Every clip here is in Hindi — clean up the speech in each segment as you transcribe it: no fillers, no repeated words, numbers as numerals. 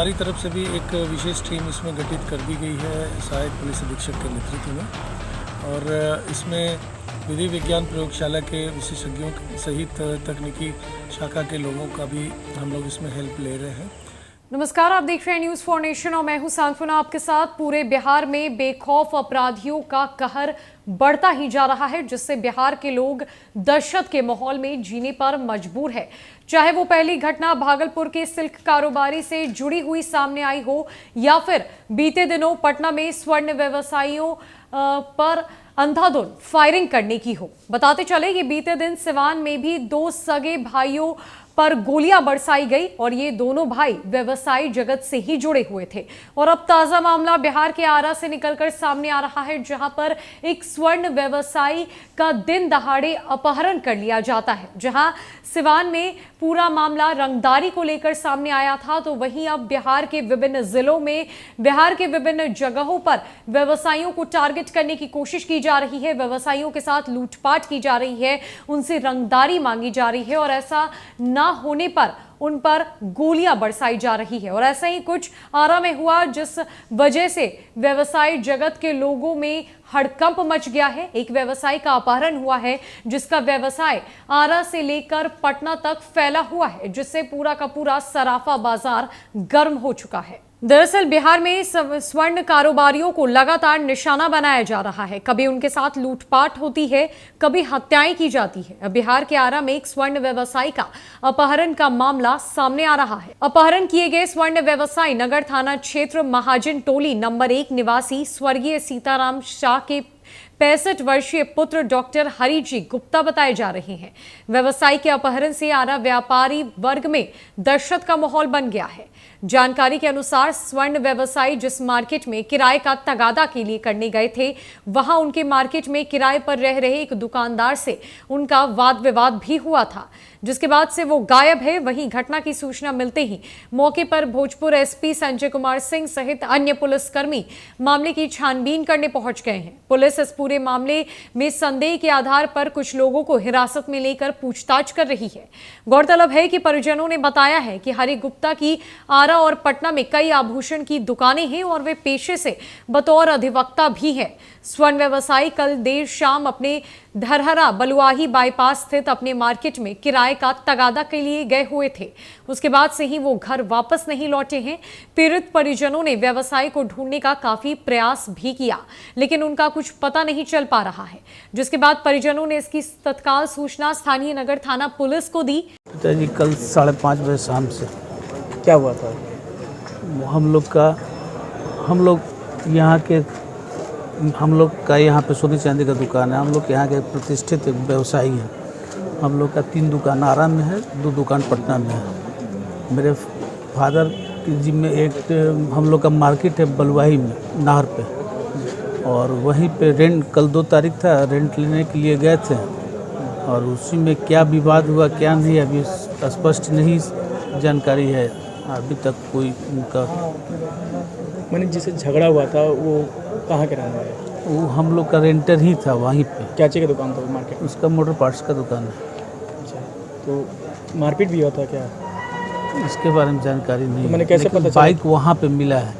हमारी तरफ से भी एक विशेष टीम इसमें गठित कर दी गई है सहायक पुलिस अधीक्षक के नेतृत्व में, और इसमें विधि विज्ञान प्रयोगशाला के विशेषज्ञों सहित तकनीकी शाखा के लोगों का भी हम लोग इसमें हेल्प ले रहे हैं। नमस्कार, आप देख रहे हैं न्यूज़ फॉर नेशन और मैं हूं सांत्वना आपके साथ। पूरे बिहार में बेखौफ अपराधियों का कहर बढ़ता ही जा रहा है, जिससे बिहार के लोग दहशत के माहौल में जीने पर मजबूर है। चाहे वो पहली घटना भागलपुर के सिल्क कारोबारी से जुड़ी हुई सामने आई हो या फिर बीते दिनों पटना में स्वर्ण व्यवसायियों पर अंधाधुंध फायरिंग करने की हो। बताते चले कि बीते दिन सिवान में भी 2 सगे भाइयों पर गोलियां बरसाई गई और ये दोनों भाई व्यवसायी जगत से ही जुड़े हुए थे। और अब ताजा मामला बिहार के आरा से निकलकर सामने आ रहा है, जहां पर एक स्वर्ण व्यवसायी का दिन दहाड़े अपहरण कर लिया जाता है। जहां सिवान में पूरा मामला रंगदारी को लेकर सामने आया था, तो वहीं अब बिहार के विभिन्न जिलों में, बिहार के विभिन्न जगहों पर व्यवसायियों को टारगेट करने की कोशिश की जा रही है। व्यवसायियों के साथ लूटपाट की जा रही है, उनसे रंगदारी मांगी जा रही है और ऐसा ना होने पर उन पर गोलियां बरसाई जा रही है। और ऐसा ही कुछ आरा में हुआ, जिस वजह से व्यवसाय जगत के लोगों में हड़कंप मच गया है। एक व्यवसायी का अपहरण हुआ है, जिसका व्यवसाय आरा से लेकर पटना तक फैला हुआ है, जिससे पूरा का पूरा सराफा बाजार गर्म हो चुका है। दरअसल बिहार में स्वर्ण कारोबारियों को लगातार निशाना बनाया जा रहा है। कभी उनके साथ लूटपाट होती है, कभी हत्याएं की जाती है। बिहार के आरा में एक स्वर्ण व्यवसायी का अपहरण का मामला सामने आ रहा है। अपहरण किए गए स्वर्ण व्यवसायी नगर थाना क्षेत्र महाजन टोली नंबर 1 निवासी स्वर्गीय सीताराम शाह के 65 वर्षीय पुत्र डॉक्टर हरिजी गुप्ता बताए जा रहे हैं। व्यवसायी के अपहरण से आरा व्यापारी वर्ग में दहशत का माहौल बन गया है। जानकारी के अनुसार स्वर्ण व्यवसायी जिस मार्केट में किराए का तगादा के लिए करने गए थे, वहां उनके मार्केट में किराए पर रह रहे एक दुकानदार से उनका वाद विवाद भी हुआ था, जिसके बाद से वो गायब है। वहीं घटना की सूचना मिलते ही मौके पर भोजपुर एसपी संजय कुमार सिंह सहित अन्य पुलिसकर्मी मामले की छानबीन करने पहुंच गए हैं। पुलिस इस पूरे मामले में संदेह के आधार पर कुछ लोगों को हिरासत में लेकर पूछताछ कर रही है। गौरतलब है कि परिजनों ने बताया है कि हरि गुप्ता की आरा और पटना में कई आभूषण की दुकानें हैं और वे पेशे से बतौर अधिवक्ता भी हैं। स्वर्ण व्यवसायी कल देर शाम अपने धरहरा बलुआही बाईपास स्थित अपने मार्केट में किराए का तगादा के लिए गए हुए थे। उसके बाद से ही वो घर वापस नहीं लौटे हैं। पीड़ित परिजनों ने व्यवसायी को ढूंढने का काफी प्रयास भी किया, लेकिन उनका कुछ पता नहीं चल पा रहा है, जिसके बाद परिजनों ने इसकी तत्काल सूचना स्थानीय नगर थाना पुलिस को दी। पिताजी कल 5:30 बजे शाम से क्या हुआ था? हम लोग का यहाँ पे सोने चांदी का दुकान है। हम लोग यहाँ के प्रतिष्ठित व्यवसायी हैं। हम लोग का 3 दुकान आरा में है, 2 दुकान पटना में है। मेरे फादर की जिम्मे एक हम लोग का मार्केट है बलुआही में नहर पे, और वहीं पे रेंट कल 2 तारीख था, रेंट लेने के लिए गए थे और उसी में क्या विवाद हुआ क्या नहीं अभी स्पष्ट नहीं जानकारी है। अभी तक कोई उनका मैंने जिसे झगड़ा हुआ था वो कहाँ के रहने वाले? वो हम लोग का रेंटर ही था वहीं पे। क्या चीज़ की दुकान था वो मार्केट? उसका मोटर पार्ट्स का दुकान है। अच्छा, तो मारपीट भी हुआ था क्या? इसके बारे में जानकारी नहीं तो मैंने कैसे पता चला? बाइक वहाँ पे मिला है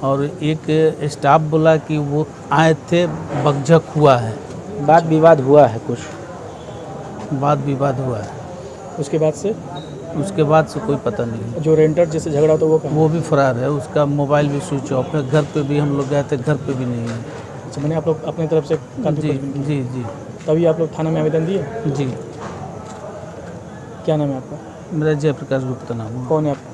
और एक स्टाफ बोला कि वो आए थे, बकझक हुआ है, वाद विवाद हुआ है कुछ? वाद विवाद हुआ है। उसके बाद से कोई पता नहीं। जो रेंटर जिससे झगड़ा था वो कहाँ? वो भी फरार है, उसका मोबाइल भी स्विच ऑफ है। घर पे भी हम लोग गए थे, घर पे भी नहीं है। अच्छा, मैंने आप लोग अपनी तरफ से जी जी जी तभी आप लोग थाना में आवेदन दिए? जी। क्या नाम है आपका? मेरा जयप्रकाश गुप्ता नाम है। कौन है आपका?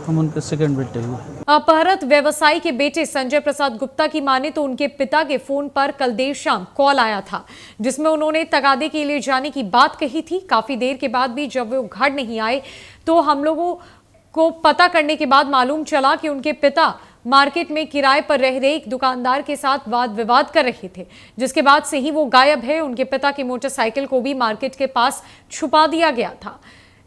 हम उनके सेकंड बेटे हुए। अपहृत व्यवसायी के बेटे संजय प्रसाद गुप्ता की माने तो उनके पिता के फोन पर कल देर शाम कॉल आया था, जिसमें उन्होंने तगादे के लिए जाने की बात कही थी। काफी देर के बाद भी जब वो घर नहीं आए तो हम लोगों को पता करने के बाद मालूम चला कि उनके पिता मार्केट में किराए पर रह रहे एक दुकानदार के साथ वाद विवाद कर रहे थे, जिसके बाद से ही वो गायब है। उनके पिता की मोटरसाइकिल को भी मार्केट के पास छुपा दिया गया था।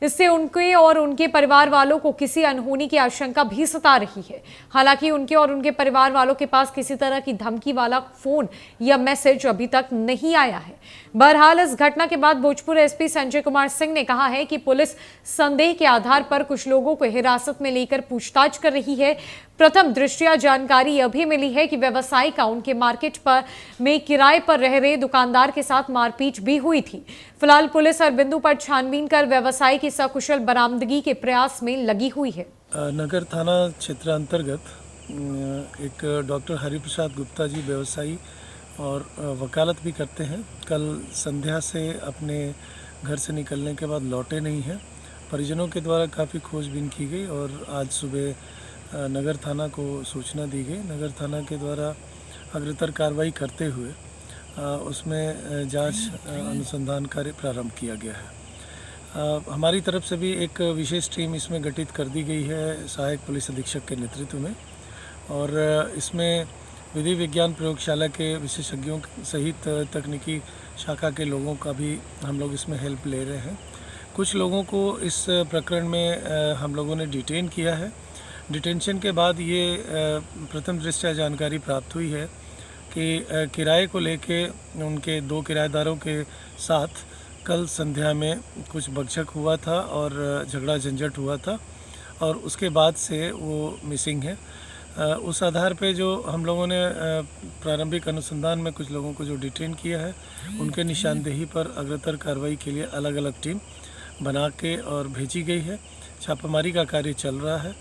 इससे उनके और उनके परिवार वालों को किसी अनहोनी की आशंका भी सता रही है। हालांकि उनके और उनके परिवार वालों के पास किसी तरह की धमकी वाला फोन या मैसेज अभी तक नहीं आया है। बहरहाल इस घटना के बाद भोजपुर एसपी संजय कुमार सिंह ने कहा है कि पुलिस संदेह के आधार पर कुछ लोगों को हिरासत में लेकर पूछताछ कर रही है। प्रथम दृष्टया जानकारी यह भी मिली है कि व्यवसायी का उनके मार्केट पर में किराए पर रह रहे दुकानदार के साथ मारपीट भी हुई थी। फिलहाल पुलिस हर बिंदु पर छानबीन कर व्यवसायी की सकुशल बरामदगी के प्रयास में लगी हुई है। नगर थाना क्षेत्र अंतर्गत एक डॉक्टर हरिप्रसाद गुप्ता जी व्यवसायी और वकालत भी करते हैं। कल संध्या से अपने घर से निकलने के बाद लौटे नहीं हैं। परिजनों के द्वारा काफ़ी खोजबीन की गई और आज सुबह नगर थाना को सूचना दी गई। नगर थाना के द्वारा अग्रतर कार्रवाई करते हुए उसमें जांच अनुसंधान कार्य प्रारंभ किया गया है। हमारी तरफ से भी एक विशेष टीम इसमें गठित कर दी गई है सहायक पुलिस अधीक्षक के नेतृत्व में, और इसमें विधि विज्ञान प्रयोगशाला के विशेषज्ञों सहित तकनीकी शाखा के लोगों का भी हम लोग इसमें हेल्प ले रहे हैं। कुछ लोगों को इस प्रकरण में हम लोगों ने डिटेन किया है। डिटेंशन के बाद ये प्रथम दृष्टया जानकारी प्राप्त हुई है कि किराए को लेके उनके 2 किराएदारों के साथ कल संध्या में कुछ बकझक हुआ था और झगड़ा झंझट हुआ था और उसके बाद से वो मिसिंग है। उस आधार पे जो हम लोगों ने प्रारंभिक अनुसंधान में कुछ लोगों को जो डिटेन किया है, उनके निशानदेही पर अग्रतर कार्रवाई के लिए अलग अलग टीम बना के और भेजी गई है। छापामारी का कार्य चल रहा है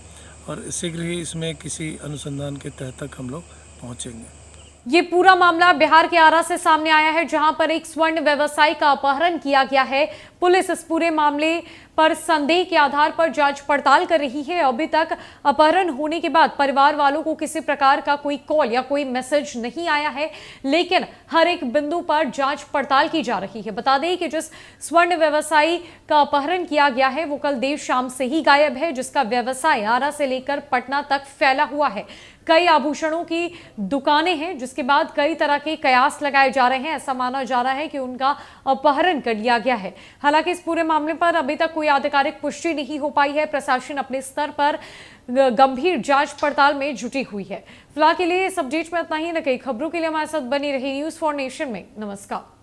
और शीघ्र ही इसमें किसी अनुसंधान के तह तक हम लोग पहुँचेंगे। ये पूरा मामला बिहार के आरा से सामने आया है, जहां पर एक स्वर्ण व्यवसायी का अपहरण किया गया है। पुलिस इस पूरे मामले पर संदेह के आधार पर जांच पड़ताल कर रही है। अभी तक अपहरण होने के बाद परिवार वालों को किसी प्रकार का कोई कॉल या कोई मैसेज नहीं आया है, लेकिन हर एक बिंदु पर जांच पड़ताल की जा रही है। बता दें कि जिस स्वर्ण व्यवसायी का अपहरण किया गया है वो कल देर शाम से ही गायब है, जिसका व्यवसाय आरा से लेकर पटना तक फैला हुआ है। कई आभूषणों की दुकानें हैं, जिसके बाद कई तरह के कयास लगाए जा रहे हैं। ऐसा माना जा रहा है कि उनका अपहरण कर लिया गया है। हालांकि इस पूरे मामले पर अभी तक कोई आधिकारिक पुष्टि नहीं हो पाई है। प्रशासन अपने स्तर पर गंभीर जांच पड़ताल में जुटी हुई है। फिलहाल के लिए इस अपडेट में इतना ही। न कई खबरों के लिए हमारे साथ बनी रही न्यूज़ फॉर नेशन में। नमस्कार।